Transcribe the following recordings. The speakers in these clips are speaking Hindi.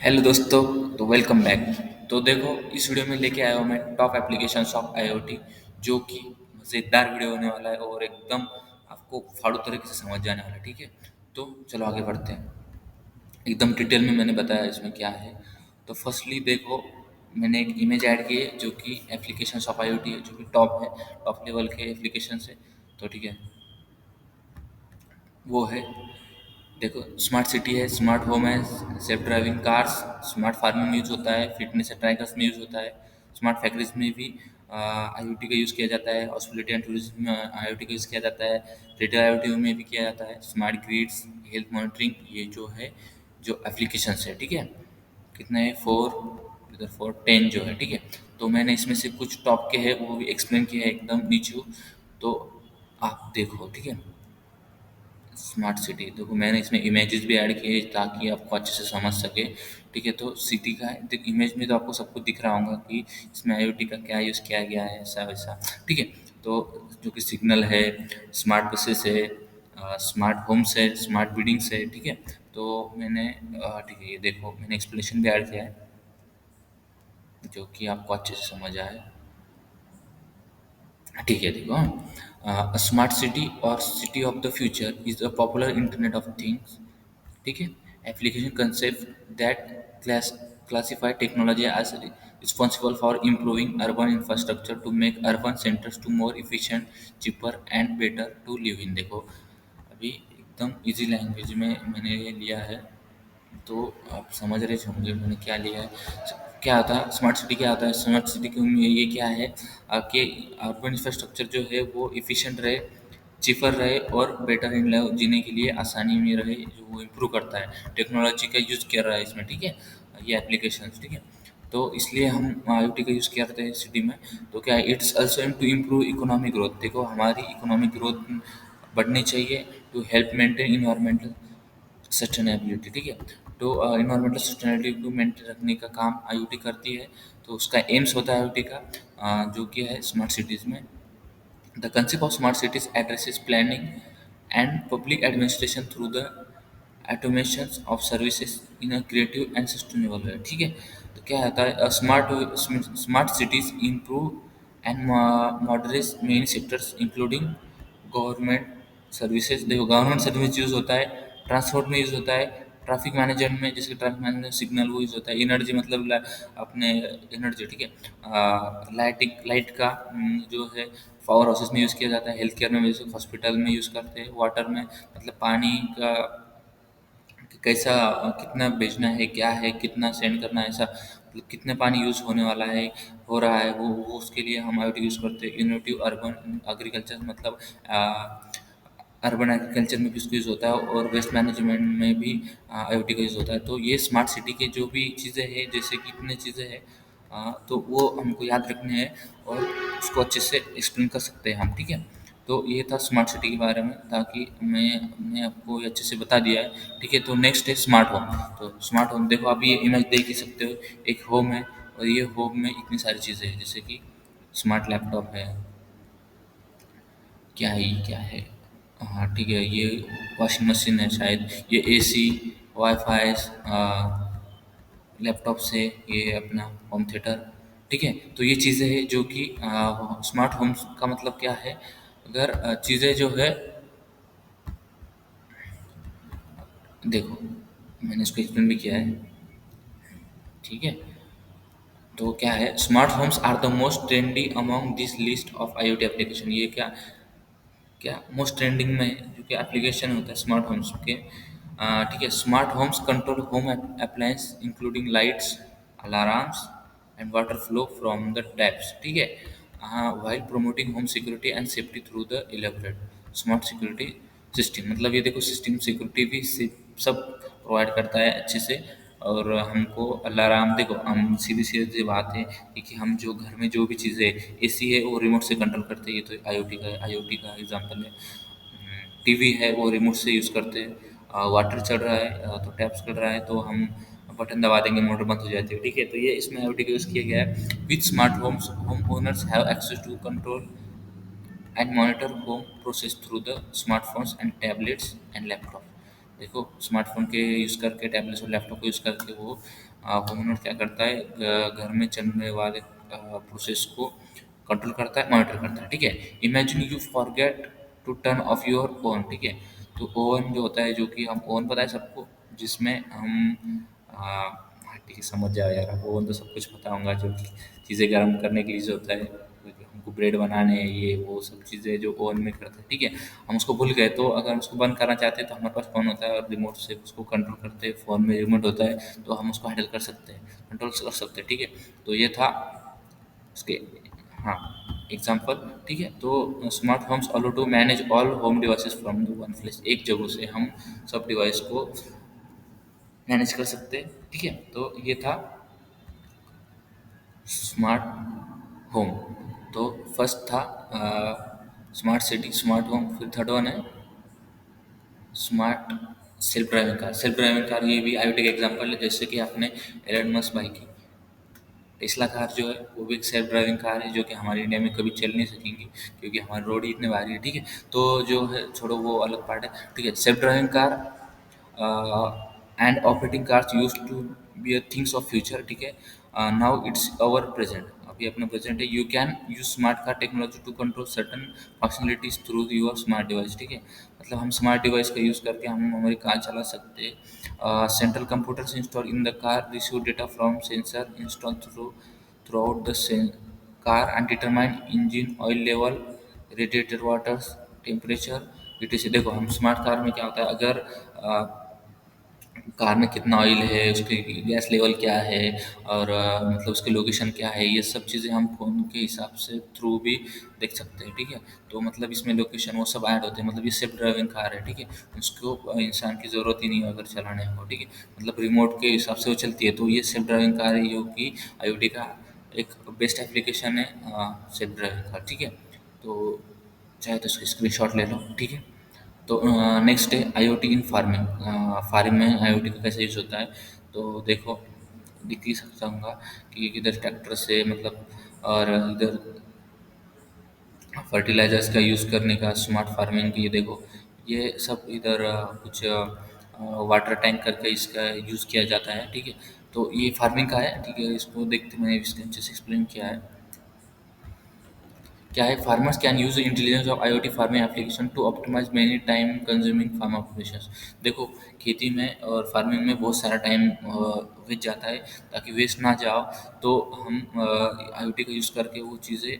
हेलो दोस्तों। तो वेलकम बैक। तो देखो, इस वीडियो में लेके आया हूँ मैं टॉप एप्लीकेशंस ऑफ आईओटी, जो कि मज़ेदार वीडियो होने वाला है और एकदम आपको फाड़ू तरीके से समझ जाने वाला है। ठीक है, तो चलो आगे बढ़ते हैं। एकदम डिटेल में मैंने बताया इसमें क्या है। तो फर्स्टली देखो, मैंने एक इमेज ऐड की है जो कि एप्लीकेशंस ऑफ आईओटी है, जो कि टॉप है, टॉप लेवल के एप्लीकेशन है। तो ठीक है, वो है, देखो, स्मार्ट सिटी है, स्मार्ट होम है, self driving cars, smart farming में यूज़ होता है, फिटनेस ट्रैकर्स में यूज़ होता है, स्मार्ट फैक्ट्रीज में भी आईओटी का यूज़ किया जाता है, हॉस्पिटलिटी एंड टूरिज्म में आईओटी का यूज़ किया जाता है, रिटेल आईओटी में भी किया जाता है, स्मार्ट ग्रिड्स, हेल्थ मॉनिटरिंग, ये जो है, जो एप्लीकेशंस है। ठीक है, कितने हैं? फोर, इधर फोर, 10 जो है। ठीक है, तो मैंने इसमें से कुछ टॉप के हैं वो भी एक्सप्लेन किया है एकदम नीचे। तो आप देखो, ठीक है। स्मार्ट सिटी देखो, मैंने इसमें इमेजेस भी ऐड किए ताकि आपको अच्छे से समझ सके। ठीक है, तो सिटी का इमेज में तो आपको सब कुछ दिख रहा होगा कि इसमें आईओटी का क्या यूज़ किया गया है, ऐसा वैसा। ठीक है, तो जो कि सिग्नल है, स्मार्ट बसेस है, स्मार्ट होम्स है, स्मार्ट बिल्डिंग्स है। ठीक है, तो मैंने ठीक है, ये देखो, मैंने एक्सप्लेनेशन भी ऐड किया है जो कि आपको अच्छे से समझ आए। ठीक है, देखो, स्मार्ट सिटी और city of the future is a popular internet of things. ठीक है, application concept that classify technology as responsible for improving urban infrastructure to make urban centers to more efficient, cheaper and better to live in। देखो, अभी एकदम इजी लैंग्वेज में मैंने ये लिया है, तो आप समझ रहे होंगे मैंने क्या लिया है। क्या होता है स्मार्ट सिटी? क्या होता है स्मार्ट सिटी के में? ये क्या है कि अर्बन इंफ्रास्ट्रक्चर जो है वो इफ़िशिएंट रहे, चीपर रहे और बेटर इन जीने के लिए आसानी में रहे, जो वो इम्प्रूव करता है, टेक्नोलॉजी का यूज़ कर रहा है इसमें। ठीक है, ये एप्लीकेशन। ठीक है, तो इसलिए हम आईओटी का यूज़ करते हैं सिटी में। तो क्या है, it's also aim to improve economic growth. देखो, हमारी इकोनॉमिक ग्रोथ बढ़नी चाहिए, to help maintain environmental sustainability. ठीक है, तो इन्वायरमेंटल सस्टेनेबिलिटी को मेंटेन रखने का काम आईओटी करती है। तो उसका एम्स होता है आईओटी का, जो कि है स्मार्ट सिटीज़ में। The concept of smart cities addresses planning and public administration through the automation of services in a creative and sustainable way. ठीक है, तो क्या होता है, smart cities improve and moderate many sectors including government services. देखो, गवर्नमेंट सर्विस यूज़ होता है, ट्रांसपोर्ट में यूज़ होता है, ट्रैफिक मैनेजमेंट में, जैसे ट्रैफिक मैनेजमेंट सिग्नल वो यूज़ होता है, एनर्जी मतलब अपने एनर्जी। ठीक है, लाइटिंग, लाइट का जो है पावर हाउसेस में यूज़ किया जाता है, हेल्थ केयर में जैसे हॉस्पिटल में यूज़ करते हैं, वाटर में मतलब पानी का कैसा, कितना बेचना है, क्या है, कितना सेंड करना है, ऐसा मतलब कितने पानी यूज़ होने वाला है, हो रहा है, वो उसके लिए हम आईओटी यूज़ करते हैं। इनोवेटिव अर्बन एग्रीकल्चर मतलब अर्बन एग्रीकल्चर में भी इसका यूज़ होता है और वेस्ट मैनेजमेंट में भी आईओटी का यूज़ होता है। तो ये स्मार्ट सिटी के जो भी चीज़ें हैं, जैसे कि इतने चीज़ें हैं, तो वो हमको याद रखने हैं और उसको अच्छे से एक्सप्लेन कर सकते हैं हम। ठीक है, तो ये था स्मार्ट सिटी के बारे में, ताकि मैंने आपको ये अच्छे से बता दिया है। ठीक है, तो नेक्स्ट है स्मार्ट होम। तो स्मार्ट होम देखो, आप ये इमेज देख ही सकते हो, एक होम है और ये होम में इतनी सारी चीज़ें हैं, जैसे कि स्मार्ट लैपटॉप है, क्या है ये, क्या है, हाँ ठीक है, ये वॉशिंग मशीन है शायद, ये एसी, वाईफाई, लैपटॉप से, ये अपना होम थिएटर। ठीक है, तो ये चीज़ें हैं जो कि स्मार्ट होम्स का मतलब क्या है, अगर चीज़ें जो है, देखो मैंने इसको एक्सप्लेन भी किया है। ठीक है, तो क्या है, smart homes are the most trendy among this list of IoT application. ये क्या क्या मोस्ट ट्रेंडिंग में जो कि एप्लीकेशन होता है स्मार्ट होम्स के। ठीक है, smart Holmes control home appliance including lights, alarms and water flow from the taps. ठीक है, while promoting home security and safety through the elaborate smart security system. मतलब ये देखो, सिस्टम सिक्योरिटी भी सब प्रोवाइड करता है अच्छे से। और हमको अलार्म, देखो हम सीधी सीधी बात है कि हम जो घर में जो भी चीज़ें एसी है वो रिमोट से कंट्रोल करते हैं, ये तो आईओटी का एग्जांपल है। टीवी है वो रिमोट से यूज़ करते हैं, वाटर चल रहा है, तो टैप्स चल रहा है, तो हम बटन दबा देंगे, मोटर बंद हो जाती है। ठीक है, तो ये इसमें आईओटी का यूज़ किया गया है। With smart homes home owners have access to control and monitor home process through the smartphones and tablets and laptop. देखो, स्मार्टफोन के यूज़ करके, टैबलेट्स और लैपटॉप को यूज़ करके वो होम क्या करता है, घर में चलने वाले प्रोसेस को कंट्रोल करता है, मॉनिटर करता है। ठीक है, imagine you forget to turn off your oven. ठीक है, तो ओवन जो होता है, जो कि हम ओवन पता है सबको, जिसमें हम हाँ ठीक है, समझ जाओ यार, अब ओवन तो सब कुछ पता होगा, जो कि चीज़ें गर्म करने के लिए जो होता है, जो हमको ब्रेड बनाने ये वो सब चीज़ें जो ओवन में करते हैं। ठीक है, हम उसको भूल गए, तो अगर उसको बंद करना चाहते हैं तो हमारे पास फ़ोन होता है और रिमोट से उसको कंट्रोल करते हैं, फ़ोन में रिमोट होता है तो हम उसको हैंडल कर सकते हैं, कंट्रोल कर सकते हैं। ठीक है, तो ये था उसके, हाँ, एग्जाम्पल। ठीक है, तो smart homes allow to manage all home devices from the one place, एक जगह से हम सब डिवाइस को मैनेज कर सकते हैं। ठीक है, तो ये था स्मार्ट होम। तो फर्स्ट था स्मार्ट सिटी, स्मार्ट होम, फिर थर्ड वन है smart self driving car. Self driving car ये भी आईओटी का एग्जांपल है, जैसे कि आपने एलन मस्क भाई की टेस्ला कार जो है वो भी एक सेल्फ ड्राइविंग कार है, जो कि हमारे इंडिया में कभी चल नहीं सकेंगी क्योंकि हमारे रोड ही इतने भारी है। ठीक है, तो जो है छोड़ो, वो अलग पार्ट है। ठीक है, self driving car and operating cars use to be a things of future. ठीक है, नाउ इट्स अवर प्रेजेंट, अभी अपना प्रेजेंट है। You can use smart car technology to control certain functionalities through your smart device. ठीक है, मतलब हम स्मार्ट डिवाइस का यूज़ करके हम हमारी कार चला सकते हैं। Central computers install in the car receive data from sensor install throughout the car and determine engine oil level, radiator water temperature, etc। देखो हम स्मार्ट कार में क्या होता है, अगर कार में कितना ऑयल है, उसकी गैस लेवल क्या है, और मतलब उसकी लोकेशन क्या है, ये सब चीज़ें हम फ़ोन के हिसाब से थ्रू भी देख सकते हैं। ठीक है, तो मतलब इसमें लोकेशन वो सब ऐड होते हैं, मतलब ये सेल्फ ड्राइविंग कार है। ठीक है, उसको इंसान की ज़रूरत ही नहीं है अगर चलाने को। ठीक है, मतलब रिमोट के हिसाब से वो चलती है, तो ये सेल्फ ड्राइविंग कार है, जो कि आईओटी का एक बेस्ट एप्लीकेशन है, सेल्फ ड्राइविंग कार। ठीक है, तो चाहे तो इसका स्क्रीनशॉट ले लो। ठीक है, तो नेक्स्ट है आईओटी इन फार्मिंग। फार्मिंग में आईओटी का कैसे यूज़ होता है, तो देखो दिख ही सकता हूँ कि इधर ट्रैक्टर से मतलब, और इधर फर्टिलाइजर्स का यूज़ करने का, स्मार्ट फार्मिंग की ये देखो, ये सब इधर कुछ वाटर टैंक करके इसका यूज़ किया जाता है। ठीक है, तो ये फार्मिंग का है। ठीक है, इसको देखते मैंने इसके अच्छे से एक्सप्लेन किया है क्या है। Farmers can use the intelligence of IoT farming application to optimise many time consuming farm operations. देखो खेती में और फार्मिंग में बहुत सारा टाइम वेस्ट जाता है, ताकि वेस्ट ना जाओ तो हम आईओटी का यूज़ करके वो चीज़ें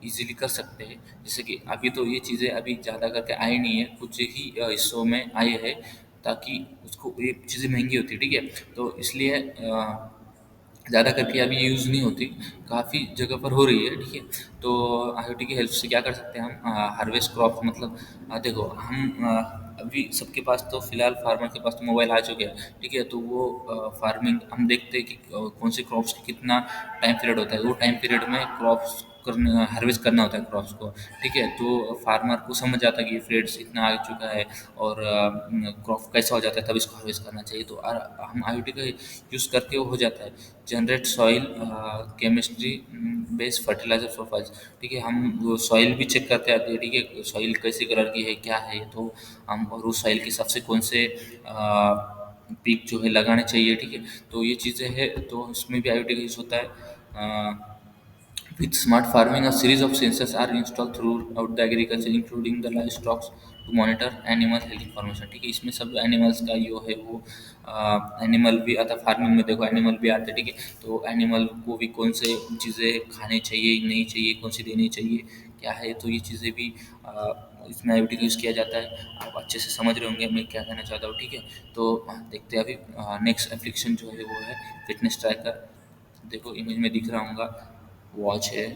इजीली कर सकते हैं। जैसे कि अभी तो ये चीज़ें अभी ज़्यादा करके आई नहीं है, कुछ ही हिस्सों में आई है, ताकि उसको ये चीज़ें महंगी होती है। ठीक है, तो इसलिए ज़्यादा करके अभी यूज़ नहीं होती, काफ़ी जगह पर हो रही है। ठीक है, तो आईओटी की हेल्प से क्या कर सकते हैं हम, हार्वेस्ट क्रॉप, मतलब देखो हम अभी सबके पास तो फिलहाल फार्मर के पास तो मोबाइल आ चुके हैं। ठीक है, तो वो फार्मिंग हम देखते हैं कि कौन से क्रॉप्स की कितना टाइम पीरियड होता है, वो टाइम पीरियड में क्रॉप्स करना, हार्वेस्ट करना होता है क्रॉप्स को। ठीक है, तो फार्मर को समझ जाता है कि ये पीरियड्स इतना आ चुका है और क्रॉप कैसा हो जाता है, तब इसको हार्वेस्ट करना चाहिए। तो हम आईओटी का यूज़ करके वो हो जाता है। Generate soil chemistry based fertiliser profiles. ठीक है, हम वो सॉइल भी चेक करते आते हैं। ठीक है, सॉइल कैसे कलर की है, क्या है, तो हम और उस सॉइल के हिसाब से कौन से पीक जो है लगाने चाहिए। ठीक है, तो ये चीज़ें हैं, तो इसमें भी आईओटी का यूज़ होता है। With smart farming, a series of sensors are installed throughout the agriculture, including the livestock, to monitor animal health information। ठीक है, इसमें सब एनिमल्स का जो है वो एनिमल भी आता है, फार्मिंग में देखो एनिमल भी आते हैं। ठीक है, तो एनिमल को भी कौन से चीज़ें खाने चाहिए, नहीं चाहिए, कौन सी देनी चाहिए, क्या है, तो ये चीज़ें भी इसमें आईओटी का यूज़ किया जाता है। आप अच्छे से समझ रहे होंगे मैं क्या कहना चाहता हूँ। ठीक है, तो देखते हैं अभी नेक्स्ट एप्लीकेशन जो है वो है फिटनेस ट्रैकर। देखो इमेज में दिख रहा होगा, वॉच है,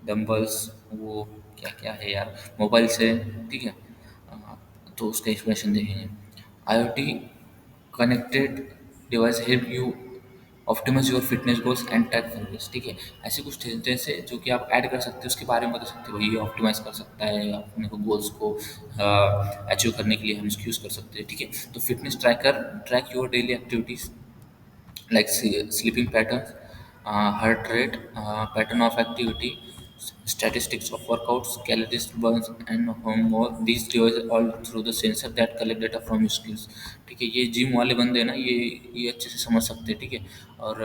डंबल्स, वो क्या क्या है यार, मोबाइल से। ठीक है, तो उसका एक्सप्लेनेशन देखेंगे। IoT connected device help you optimise your fitness goals and track progress. ठीक है, ऐसे कुछ सेंटेंस है जो कि आप ऐड कर सकते हो, उसके बारे में बता सकते हो, ये ऑप्टिमाइज कर सकता है अपने को गोल्स को अचीव करने के लिए हम इसको यूज़ कर सकते हैं। ठीक है, तो fitness tracker track your daily activities like sleeping patterns, heart rate, pattern of activity, statistics of workouts, calories burns and more. These devices all through the sensor that collect data from your skills. ठीक है, ये जिम वाले बंदे हैं ना, ये अच्छे से समझ सकते हैं, ठीक है। और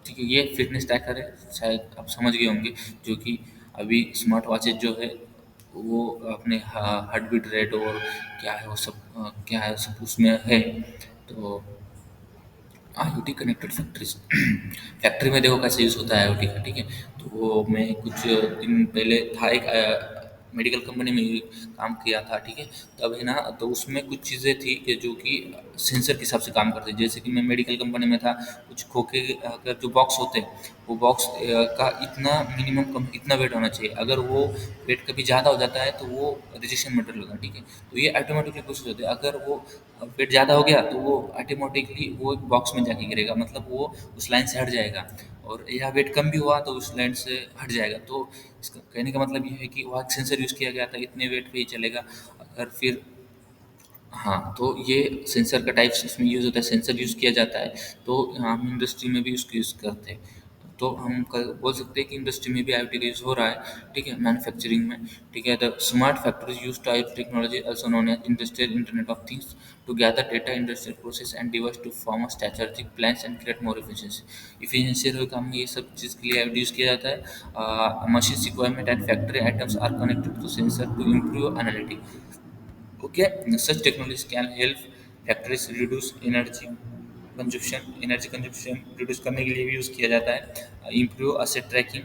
ठीक है, ये फिटनेस ट्रैकर है, शायद आप समझ गए होंगे, जो कि अभी स्मार्ट वॉचेज जो है वो अपने हार्ट बीट रेट और क्या है वो सब क्या है सब उसमें है। तो आईओटी कनेक्टेड फैक्ट्रीज फैक्ट्री में देखो कैसे यूज़ होता है आईओटी का, ठीक है। तो वो मैं कुछ दिन पहले था एक मेडिकल कंपनी में काम किया था, ठीक है। तब है ना, तो उसमें कुछ चीज़ें थी कि जो कि सेंसर के हिसाब से काम करते, जैसे कि मैं मेडिकल कंपनी में था। कुछ खोखे अगर जो बॉक्स होते हैं, वो बॉक्स का इतना मिनिमम कम इतना वेट होना चाहिए। अगर वो वेट कभी ज़्यादा हो जाता है तो वो रिजेक्शन मटेरियल होगा, ठीक है। तो ये ऑटोमेटिकली प्रोसेस होते हैं। अगर वो वेट ज़्यादा हो गया तो वो ऑटोमेटिकली वो एक बॉक्स में जाके गिरेगा, मतलब वो उस लाइन से हट जाएगा। और या वेट कम भी हुआ तो उस लाइन से हट जाएगा। तो इसका कहने का मतलब ये है कि वहाँ सेंसर यूज़ किया गया था, इतने वेट पे ही चलेगा। अगर फिर हाँ, तो ये सेंसर का टाइप्स इसमें यूज़ होता है, सेंसर यूज़ किया जाता है। तो हम इंडस्ट्री में भी उसको यूज़ करते हैं। तो हम बोल सकते हैं कि इंडस्ट्री में भी आईओटी का यूज़ हो रहा है, ठीक है, मैन्युफैक्चरिंग में, ठीक है। The smart factories use type technology also known as industrial internet of things to gather data industrial process and device to form a strategic plans and create more efficiency. Efficiency काम में ये सब चीज़ के लिए आईओटी यूज़ किया जाता है। Machine requirement and factory items are connected to sensor to improve analytics. Okay, such technologies can help factories reduce energy consumption reduce करने के लिए भी यूज़ किया जाता है। इम्प्रूव असेट ट्रैकिंग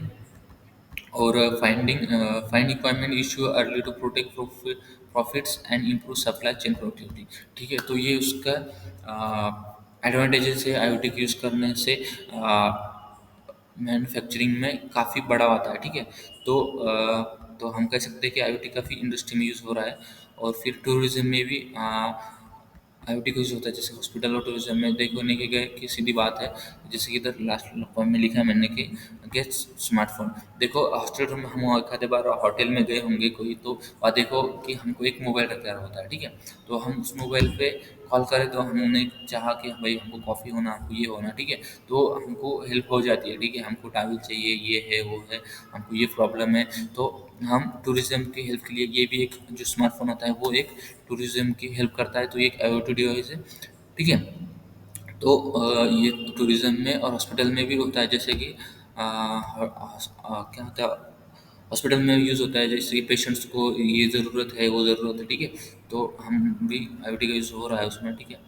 और find equipment issue early to protect profits and improve supply chain productivity, ठीक है। तो ये उसका एडवांटेजेस है आईओटी के यूज़ करने से। मैन्युफैक्चरिंग में काफ़ी बड़ा होता है, ठीक है। तो तो हम कह सकते हैं कि आईओटी काफ़ी इंडस्ट्री में यूज़ हो रहा है। और फिर टूरिज्म में भी आईओटी का यूज़ होता है, जैसे हॉस्पिटल और टूरिज्म में देखने के गए कि सीधी बात है। जैसे कि इधर लास्ट पॉइंट में लिखा है मैंने कि गेट स्मार्टफोन। देखो हॉस्टल रूम में हम एक आधे बार होटल में गए होंगे कोई, तो वहाँ देखो कि हमको एक मोबाइल रखा होता है, ठीक है। तो हम उस मोबाइल पे कॉल करें तो हमने चाहा कि भाई हमको कॉफ़ी होना, हमको ये होना, ठीक है। तो हमको हेल्प हो जाती है, ठीक है। हमको ट्रैवल चाहिए, ये है वो है, हमको ये प्रॉब्लम है। तो हम टूरिज्म की हेल्प के लिए ये भी एक जो स्मार्टफोन होता है वो एक टूरिज्म की हेल्प करता है। तो ये एक आईओटी डिवाइस है, ठीक है। तो ये टूरिज्म में और हॉस्पिटल में भी होता है, जैसे कि क्या होता है, हॉस्पिटल में यूज़ होता है, जैसे कि पेशेंट्स को ये ज़रूरत है वो ज़रूरत है, ठीक है। तो हम भी आईओटी का यूज़ हो रहा है उसमें, ठीक है।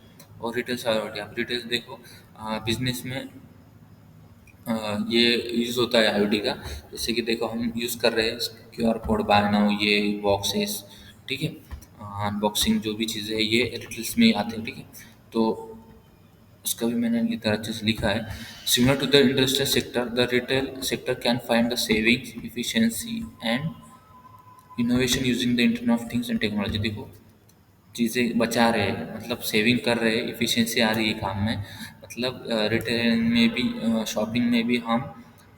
और रिटेल्स आईओटी, आप रिटेल्स देखो बिजनेस में ये यूज़ होता है आईओटी का। जैसे कि देखो हम यूज़ कर रहे हैं क्यूआर कोड, बाय नाउ, ये बॉक्सेस, ठीक है। अनबॉक्सिंग जो भी चीज़ें हैं ये रिटेल्स में ही आते हैं, ठीक है। तो उसका भी मैंने ये तरह अच्छे से लिखा है। Similar to the industrial sector, the retail sector can find the savings, efficiency and innovation using the internet of things and technology. देखो चीज़ें बचा रहे हैं, मतलब सेविंग कर रहे हैं, इफ़िशिएंसी आ रही है काम में। मतलब रिटेल में भी शॉपिंग में भी हम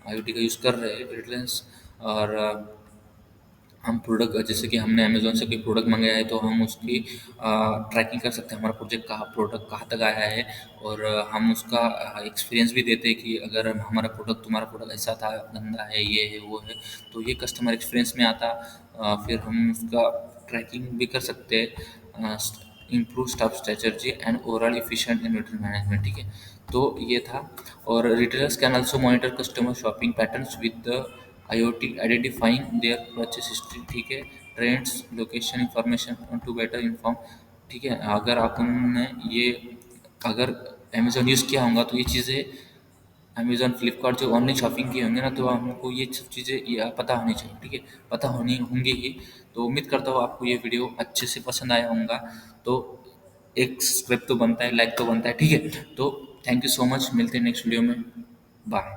आईओटी का यूज़ कर रहे हैं रिटेलर्स। और हम प्रोडक्ट जैसे कि हमने अमेज़न से कोई प्रोडक्ट मंगाया है तो हम उसकी ट्रैकिंग कर सकते हैं, हमारा प्रोडक्ट कहाँ तक आया है। और हम उसका एक्सपीरियंस भी देते हैं कि अगर हमारा प्रोडक्ट तुम्हारा प्रोडक्ट ऐसा था, गंदा है, ये है वो है। तो ये कस्टमर एक्सपीरियंस में आता। फिर हम उसका ट्रैकिंग भी कर सकते हैं। Improve staff strategy and overall efficient inventory management, ठीक है। तो ये था। और retailers can also monitor customer shopping patterns with the IoT identifying their purchase history, ठीक है। Trends, location information to better inform, ठीक है। अगर आपने ये अगर अमेज़न यूज़ किया होगा तो ये चीज़ें अमेज़न, फ्लिपकार्ट जो ऑनलाइन शॉपिंग किए होंगे ना, तो हमको ये सब चीज़ें ये पता होनी चाहिए, ठीक है। पता होनी होंगी ही। तो उम्मीद करता हूँ आपको ये वीडियो अच्छे से पसंद आया होगा। तो एक सब्सक्राइब तो बनता है, लाइक तो बनता है, ठीक है। तो थैंक यू सो मच, मिलते हैं नेक्स्ट वीडियो में। बाय।